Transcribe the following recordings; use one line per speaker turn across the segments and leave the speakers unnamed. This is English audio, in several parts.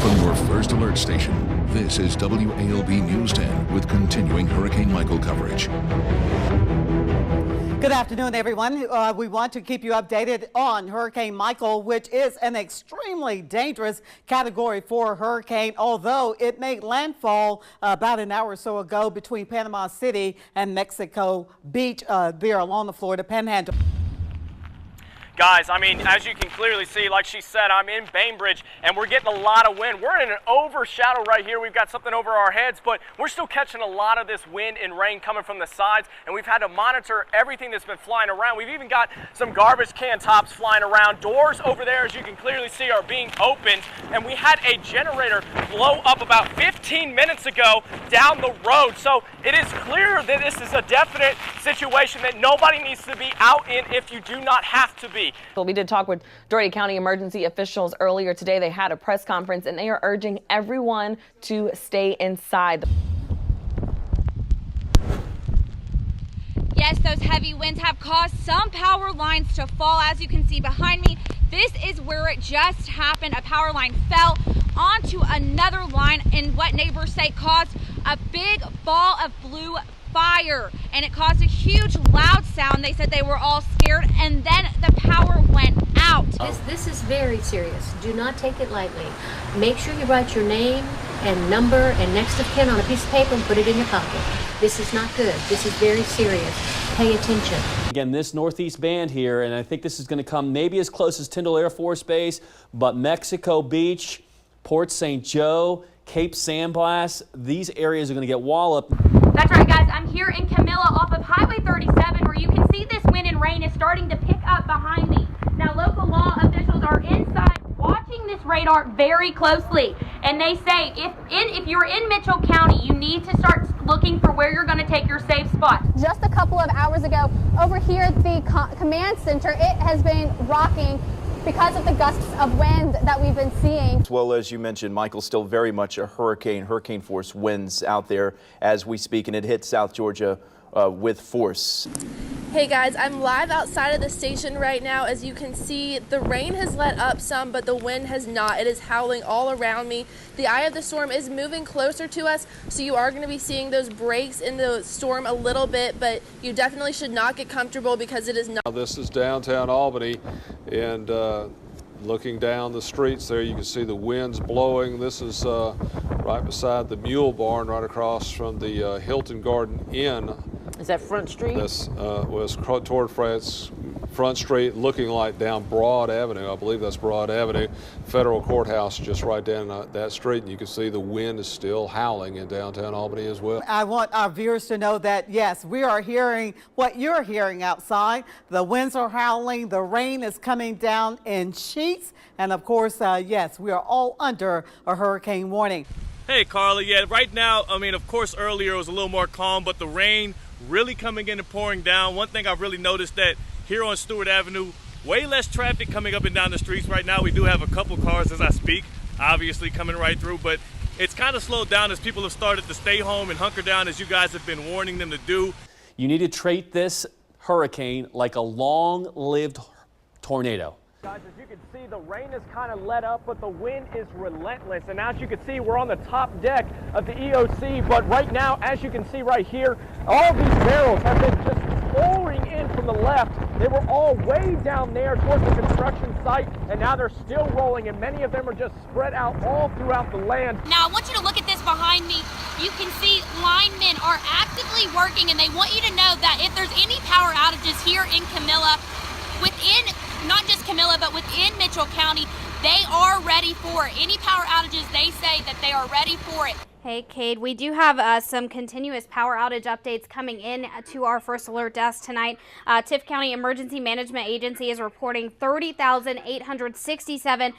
From your first alert station, this is WALB News 10 with continuing Hurricane Michael coverage.
Good afternoon, everyone. We want to keep you updated on Hurricane Michael, which is an extremely dangerous Category 4 hurricane, although it made landfall about an hour or so ago between Panama City and Mexico Beach there along the Florida Panhandle.
Guys, I mean, as you can clearly see, like she said, I'm in Bainbridge, and we're getting a lot of wind. We're in an overshadow right here. We've got something over our heads, but we're still catching a lot of this wind and rain coming from the sides, and we've had to monitor everything that's been flying around. We've even got some garbage can tops flying around. Doors over there, as you can clearly see, are being opened, and we had a generator blow up about 15 minutes ago down the road. So it is clear that this is a definite situation that nobody needs to be out in if you do not have to be.
We did talk with Dougherty County emergency officials earlier today. They had a press conference and they are urging everyone to stay inside.
Yes, those heavy winds have caused some power lines to fall. As you can see behind me, this is where it just happened. A power line fell onto another line and what neighbors say caused a big ball of blue fire, and it caused a huge loud sound. They said they were all scared, and then the power went out.
This is very serious. Do not take it lightly. Make sure you write your name and number and next of kin on a piece of paper and put it in your pocket. This is not good. This is very serious. Pay attention.
Again, this northeast band here, and I think this is going to come maybe as close as Tyndall Air Force Base, but Mexico Beach, Port St. Joe, Cape San Blas, these areas are going to get walloped.
That's right, guys. I'm here in Camilla off of Highway 37 where you can see this wind and rain is starting to pick up behind me. Now, local law officials are inside watching this radar very closely, and they say if you're in Mitchell County, you need to start looking for where you're going to take your safe spots.
Just a couple of hours ago, over here at the command center, it has been rocking because of the gusts of wind that we've been seeing.
Well, as you mentioned, Michael's still very much a hurricane force winds out there as we speak, and it hit South Georgia with force.
Hey guys, I'm live outside of the station right now. As you can see, the rain has let up some, but the wind has not. It is howling all around me. The eye of the storm is moving closer to us, so you are going to be seeing those breaks in the storm a little bit, but you definitely should not get comfortable because it is not.
This is downtown Albany, and looking down the streets there, you can see the winds blowing. This is right beside the Mule Barn, right across from the Hilton Garden Inn.
Is that Front Street?
This was toward Front Street, looking like down Broad Avenue. I believe that's Broad Avenue. Federal Courthouse just right down that street, and you can see the wind is still howling in downtown Albany as well.
I want our viewers to know that, yes, we are hearing what you're hearing outside. The winds are howling, the rain is coming down in sheets, and of course, yes, we are all under a hurricane warning.
Hey, Carla. Yeah, right now, I mean, of course, earlier it was a little more calm, but the rain really coming in and pouring down. One thing I've really noticed that here on Stewart Avenue, way less traffic coming up and down the streets right now. We do have a couple cars as I speak, obviously coming right through, but it's kind of slowed down as people have started to stay home and hunker down as you guys have been warning them to do.
You need to treat this hurricane like a long-lived tornado.
Guys, as you can see, the rain is kind of let up, but the wind is relentless. And as you can see, we're on the top deck of the EOC. But right now, as you can see right here, all these barrels have been just pouring in from the left. They were all way down there towards the construction site, and now they're still rolling, and many of them are just spread out all throughout the land.
Now, I want you to look at this behind me. You can see linemen are actively working, and they want you to know that if there's any power outages here in Camilla, within not just Camilla, but within Mitchell County, they are ready for it. Any power outages, they say that they are ready for it. Hey, Cade, we do have some continuous power outage updates coming in to our first alert desk tonight. Tift County Emergency Management Agency is reporting 30,867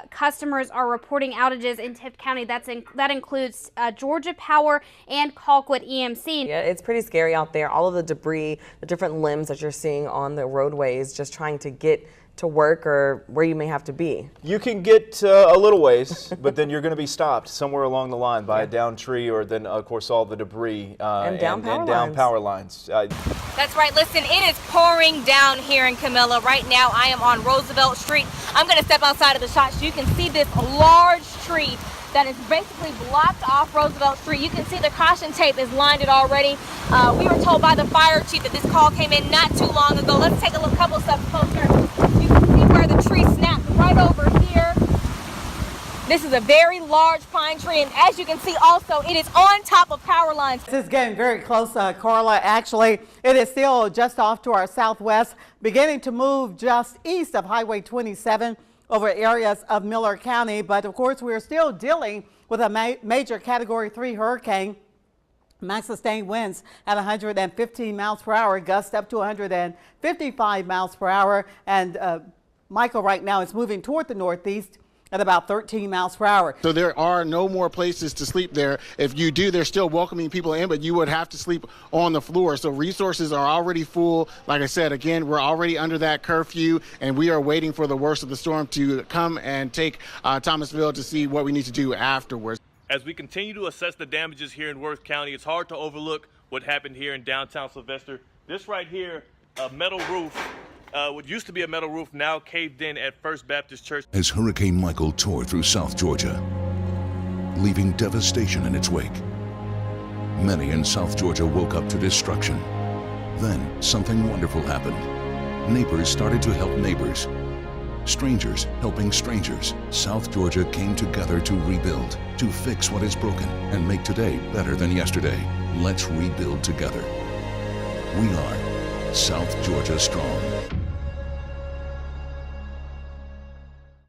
customers are reporting outages in Tift County. That includes Georgia Power and Colquitt EMC.
Yeah, it's pretty scary out there. All of the debris, the different limbs that you're seeing on the roadways, just trying to get to work or where you may have to be.
You can get a little ways, but then you're going to be stopped somewhere along the line by a down tree, or then of course all the debris
and down
power lines.
That's right. Listen, it is pouring down here in Camilla. Right now I am on Roosevelt Street. I'm going to step outside of the shot so you can see this large tree
debris that is basically blocked off Roosevelt Street. You can see the caution tape is lined it already. We were told by the fire chief that this call came in not too long ago. Let's take a look, couple steps closer. You can see where the tree snapped right over here. This is a very large pine tree, and as you can see also, it is on top of power lines.
This is getting very close, Carla. Actually, it is still just off to our southwest, beginning to move just east of Highway 27 over areas of Miller County. But of course, we're still dealing with a major Category 3 hurricane. Max sustained winds at 115 miles per hour, gusts up to 155 miles per hour. And Michael right now is moving toward the northeast at about 13 miles per hour.
So there are no more places to sleep there. If you do, they're still welcoming people in, but you would have to sleep on the floor. So resources are already full. Like I said, again, we're already under that curfew, and we are waiting for the worst of the storm to come and take Thomasville to see what we need to do afterwards.
As we continue to assess the damages here in Worth County, it's hard to overlook what happened here in downtown Sylvester. This right here, a metal roof, what used to be a metal roof now caved in at First Baptist Church.
As Hurricane Michael tore through South Georgia, leaving devastation in its wake, many in South Georgia woke up to destruction. Then something wonderful happened. Neighbors started to help neighbors. Strangers helping strangers. South Georgia came together to rebuild, to fix what is broken, and make today better than yesterday. Let's rebuild together. We are South Georgia Strong.